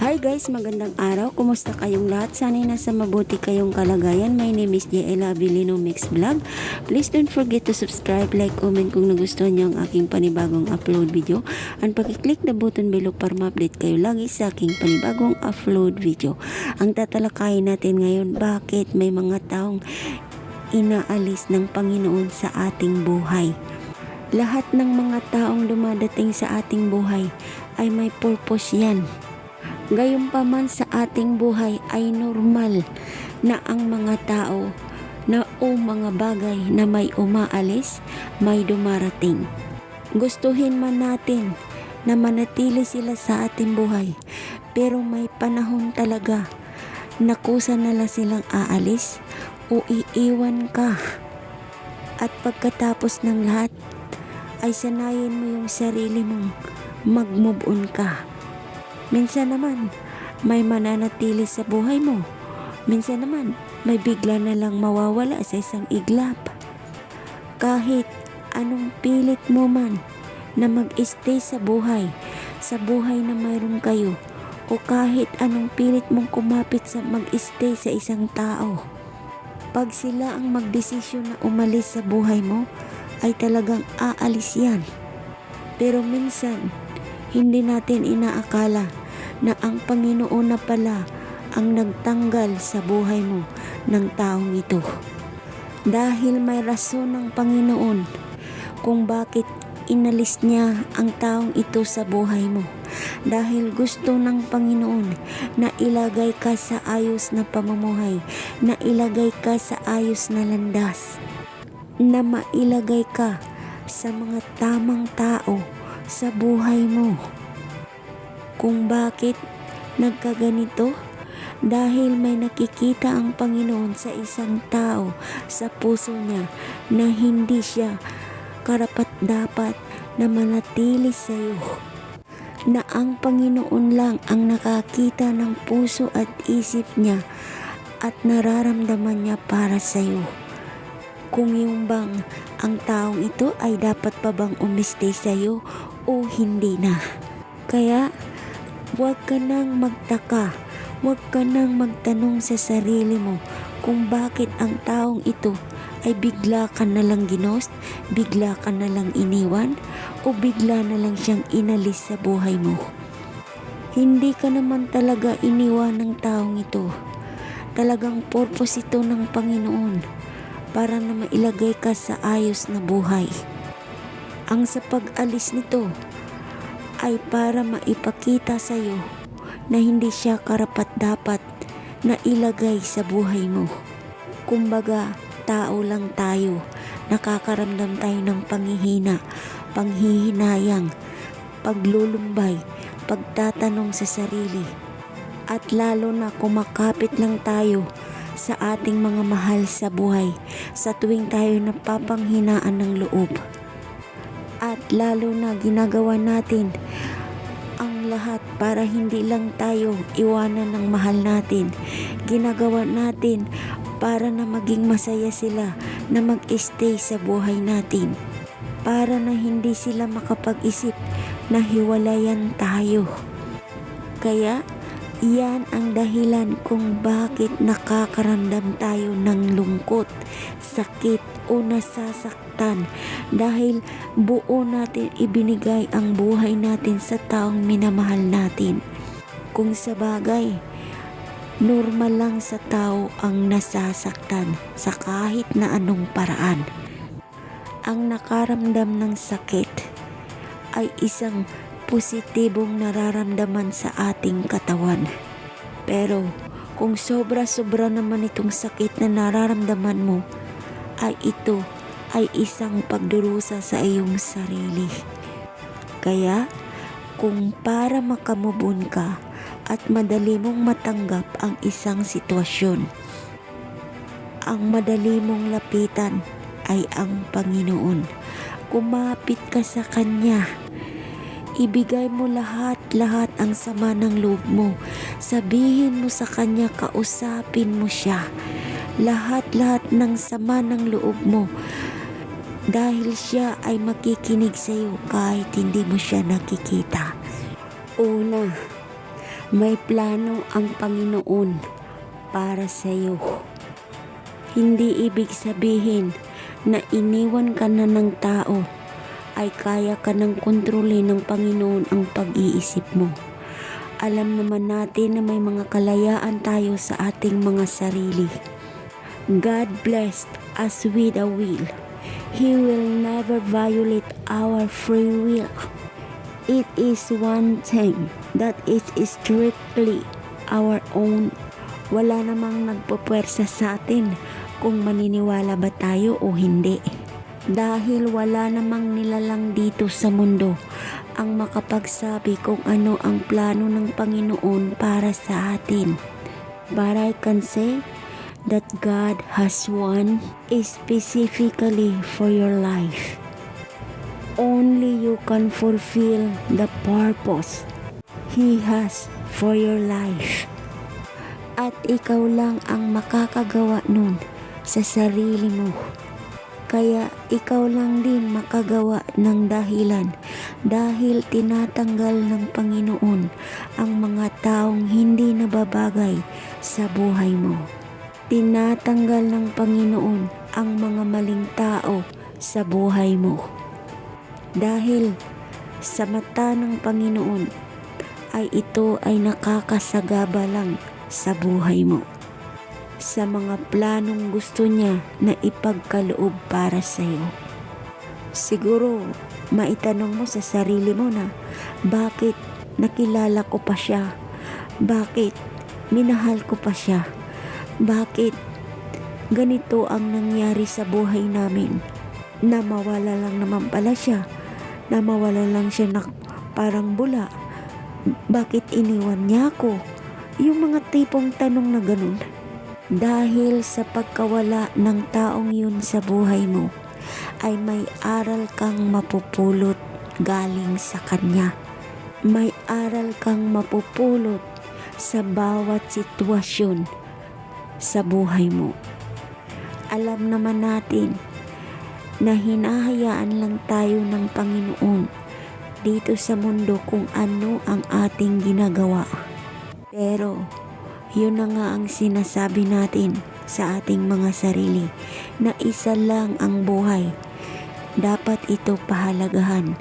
Hi guys, magandang araw. Kumusta kayong lahat? Sana'y nasa mabuti kayong kalagayan. My name is Jaela Abilino Mix Vlog. Please don't forget to subscribe, like, comment kung nagustuhan niyo ang aking panibagong upload video. And pag-click the button below para ma-update kayo lagi sa aking panibagong upload video. Ang tatalakayin natin ngayon, bakit may mga taong inaalis ng Panginoon sa ating buhay. Lahat ng mga taong dumadating sa ating buhay ay may purpose yan. Gayunpaman sa ating buhay ay normal na ang mga tao na o mga bagay na may umaalis, may dumarating. Gustuhin man natin na manatili sila sa ating buhay, pero may panahon talaga na kusa na lang silang aalis o iiwan ka. At pagkatapos ng lahat, ay sanayin mo yung sarili mong mag-move on ka. Minsan naman, may mananatili sa buhay mo. Minsan naman, may bigla na lang mawawala sa isang iglap. Kahit anong pilit mo man na mag-stay sa buhay na mayroon kayo, o kahit anong pilit mong kumapit sa mag-stay sa isang tao, pag sila ang magdesisyon na umalis sa buhay mo, ay talagang aalis yan. Pero minsan, hindi natin inaakala na ang Panginoon na pala ang nagtanggal sa buhay mo ng taong ito. Dahil may rason ng Panginoon kung bakit inalis niya ang taong ito sa buhay mo. Dahil gusto ng Panginoon na ilagay ka sa ayos na pamumuhay, na ilagay ka sa ayos na landas, na mailagay ka sa mga tamang tao sa buhay mo. Kung bakit nagkaganito? Dahil may nakikita ang Panginoon sa isang tao, sa puso niya, na hindi siya karapat-dapat na manatili sa iyo. Na ang Panginoon lang ang nakakita ng puso at isip niya at nararamdaman niya para sa iyo. Kung yung bang ang taong ito ay dapat pa bang umistay sa iyo o hindi na. Kaya huwag ka nang magtaka, huwag ka nang magtanong sa sarili mo kung bakit ang taong ito ay bigla ka na lang ginost, bigla ka na lang iniwan, o bigla na lang siyang inalis sa buhay mo. Hindi ka naman talaga iniwan ng taong ito. Talagang purpose ito ng Panginoon para na mailagay ka sa ayos na buhay. Ang sa pag-alis nito ay para maipakita sa iyo na hindi siya karapat-dapat na ilagay sa buhay mo. Kumbaga, tao lang tayo, nakakaramdam tayo ng panghihina, panghihinayang, paglulumbay, pagtatanong sa sarili. At lalo na kumakapit lang tayo sa ating mga mahal sa buhay sa tuwing tayo napapanghinaan ng loob. At lalo na ginagawa natin ang lahat para hindi lang tayo iwanan ng mahal natin. Ginagawa natin para na maging masaya sila na mag-stay sa buhay natin. Para na hindi sila makapag-isip na hiwalayan tayo. Kaya yan ang dahilan kung bakit nakakaramdam tayo ng lungkot, sakit o nasasaktan, dahil buo natin ibinigay ang buhay natin sa taong minamahal natin. Kung sa bagay, normal lang sa tao ang nasasaktan sa kahit na anong paraan. Ang nakaramdam ng sakit ay isang positibong nararamdaman sa ating katawan. Pero kung sobra-sobra naman itong sakit na nararamdaman mo, ay ito ay isang pagdurusa sa iyong sarili. Kaya kung para makamubon ka at madali mong matanggap ang isang sitwasyon, ang madali mong lapitan ay ang Panginoon. Kumapit ka sa Kanya. Ibigay mo lahat ang sama ng loob mo. Sabihin mo sa Kanya, kausapin mo siya. Lahat ng sama ng loob mo. Dahil siya ay makikinig sa iyo kahit hindi mo siya nakikita. Una, May plano ang Panginoon para sa iyo. Hindi ibig sabihin na iniwan ka na ng tao ay kaya ka nang kontrolin ng Panginoon ang pag-iisip mo. Alam naman natin na may mga kalayaan tayo sa ating mga sarili. God blessed us with a will. He will never violate our free will. It is one thing that is strictly our own. Wala namang nagpupwersa sa atin kung maniniwala ba tayo o hindi. Dahil wala namang nilalang dito sa mundo ang makapagsabi kung ano ang plano ng Panginoon para sa atin. But I can say that God has one specifically for your life. Only you can fulfill the purpose He has for your life. At ikaw lang ang makakagawa nun sa sarili mo. Kaya ikaw lang din makagawa ng dahilan dahil tinatanggal ng Panginoon ang mga taong hindi nababagay sa buhay mo. Tinatanggal ng Panginoon ang mga maling tao sa buhay mo. Dahil sa mata ng Panginoon ay ito ay nakakasagaba lang sa buhay mo. Sa mga planong gusto niya na ipagkaloob para sa iyo. Siguro maitanong mo sa sarili mo na bakit nakilala ko pa siya? Bakit minahal ko pa siya? Bakit ganito ang nangyari sa buhay namin? Na mawala lang naman pala siya. Na mawala lang siya na parang bula. Bakit iniwan niya ako? Yung mga tipong tanong na ganun. Dahil sa pagkawala ng taong yun sa buhay mo, ay may aral kang mapupulot galing sa kanya. May aral kang mapupulot sa bawat sitwasyon sa buhay mo. Alam naman natin na hinahayaan lang tayo ng Panginoon dito sa mundo kung ano ang ating ginagawa. Pero yun na nga ang sinasabi natin sa ating mga sarili na isa lang ang buhay. Dapat ito pahalagahan.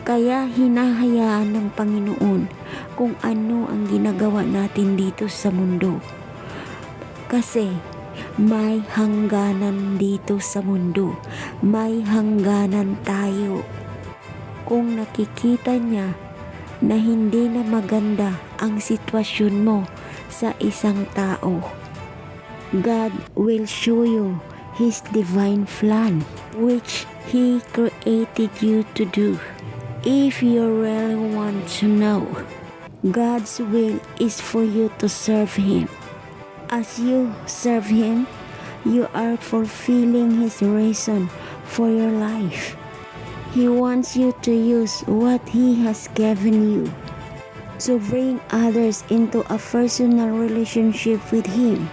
Kaya hinahayaan ng Panginoon kung ano ang ginagawa natin dito sa mundo. Kasi may hangganan dito sa mundo. May hangganan tayo. Kung nakikita niya na hindi na maganda ang sitwasyon mo sa isang tao, God will show you His divine plan which He created you to do. If you really want to know, God's will is for you to serve Him. As you serve Him, you are fulfilling His reason for your life. He wants you to use what He has given you to bring others into a personal relationship with Him.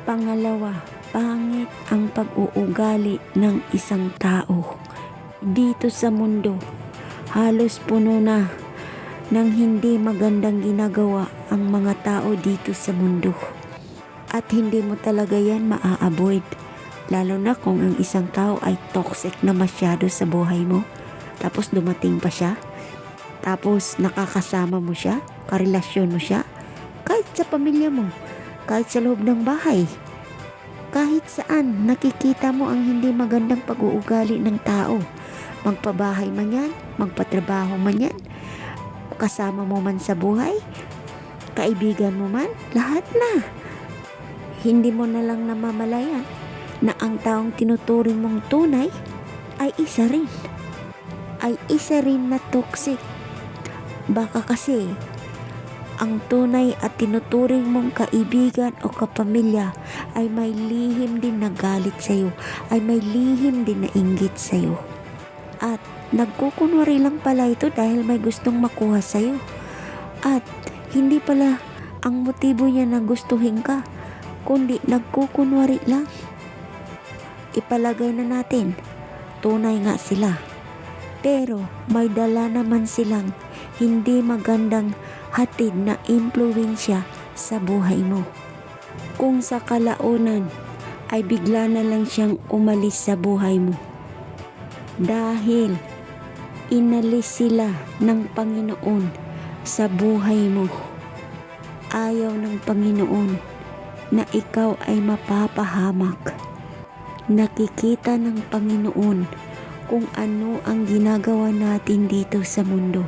Pangalawa, pangit ang pag-uugali ng isang tao. Dito sa mundo, halos puno na ng hindi magandang ginagawa ang mga tao dito sa mundo. At hindi mo talaga yan maa-avoid. Lalo na kung ang isang tao ay toxic na masyado sa buhay mo. Tapos dumating pa siya. Tapos nakakasama mo siya. Karelasyon mo siya. Kahit sa pamilya mo. Kahit sa loob ng bahay. Kahit saan nakikita mo ang hindi magandang pag-uugali ng tao. Magpabahay man yan. Magpatrabaho man yan. Kasama mo man sa buhay. Kaibigan mo man. Lahat na. Hindi mo na lang namamalayan na ang taong tinuturing mong tunay ay isa rin. Ay isa rin na toxic. Baka kasi ang tunay at tinuturing mong kaibigan o kapamilya ay may lihim din na galit sa'yo, ay may lihim din na inggit sa'yo. At nagkukunwari lang pala ito dahil may gustong makuha sa'yo. At hindi pala ang motibo niya na gustuhin ka, kundi nagkukunwari lang. Ipalagay na natin, tunay nga sila. Pero may dala naman silang hindi magandang hatid na impluwensya sa buhay mo. Kung sa kalaunan ay bigla na lang siyang umalis sa buhay mo dahil inalis sila ng Panginoon sa buhay mo. Ayaw ng Panginoon na ikaw ay mapapahamak. Nakikita ng Panginoon kung ano ang ginagawa natin dito sa mundo.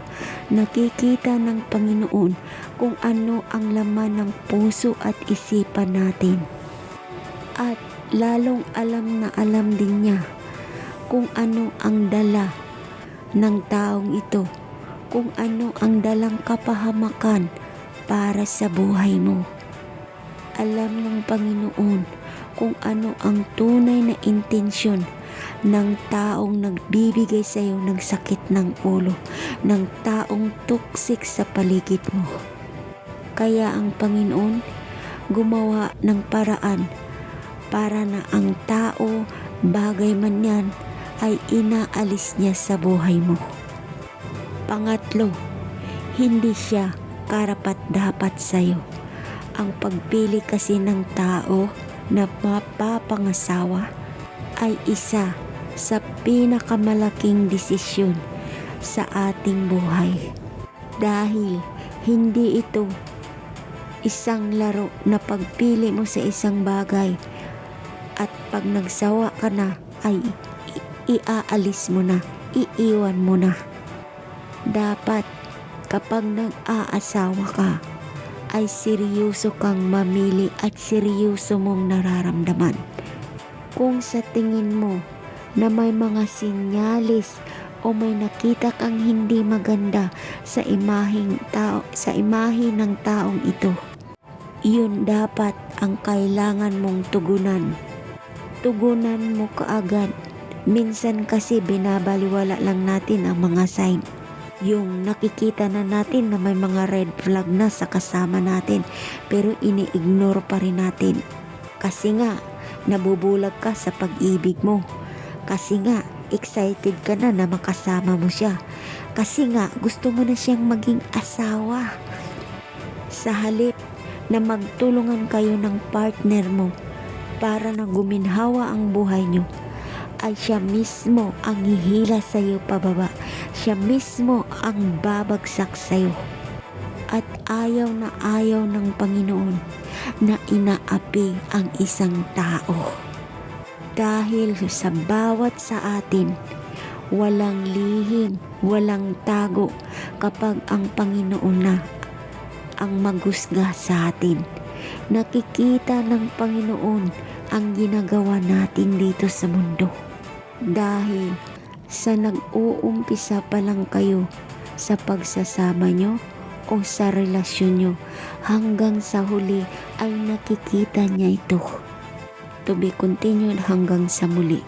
Nakikita ng Panginoon kung ano ang laman ng puso at isipan natin. At lalong alam na alam din niya kung ano ang dala ng taong ito, kung ano ang dalang kapahamakan para sa buhay mo. Alam ng Panginoon kung ano ang tunay na intensyon ng taong nagbibigay sa iyo ng sakit ng ulo, ng taong toxic sa paligid mo. Kaya ang Panginoon gumawa ng paraan para na ang tao, bagay man yan, ay inaalis niya sa buhay mo. Pangatlo, hindi siya karapat-dapat sa iyo. Ang pagpili kasi ng tao na mapapangasawa ay isa sa pinakamalaking desisyon sa ating buhay. Dahil hindi ito isang laro na pagpili mo sa isang bagay at pag nagsawa ka na ay iaalis mo na, iiwan mo na. Dapat kapag nag-aasawa ka ay seryoso kang mamili at seryoso mong nararamdaman. Kung sa tingin mo na may mga sinyalis o may nakita kang hindi maganda sa imahe ng taong ito, yun dapat ang kailangan mong tugunan. Tugunan mo kaagad. Minsan kasi binabaliwala lang natin ang mga sign. Yung nakikita na natin na may mga red flag na sa kasama natin, pero ini-ignore pa rin natin. Kasi nga, nabubulag ka sa pag-ibig mo. Kasi nga, excited ka na na makasama mo siya. Kasi nga, gusto mo na siyang maging asawa. Sa halip na magtulungan kayo ng partner mo para na guminhawa ang buhay nyo, ay siya mismo ang hihila sa iyo pababa. Siya mismo ang babagsak sa iyo. At ayaw ng Panginoon na inaapi ang isang tao. Dahil sa bawat sa atin, walang lihim, walang tago kapag ang Panginoon na ang maghusga sa atin. Nakikita ng Panginoon ang ginagawa natin dito sa mundo. Dahil sa nag-uumpisa pa lang kayo sa pagsasama nyo o sa relasyon nyo, hanggang sa huli ay nakikita niya ito. To be continued hanggang sa muli.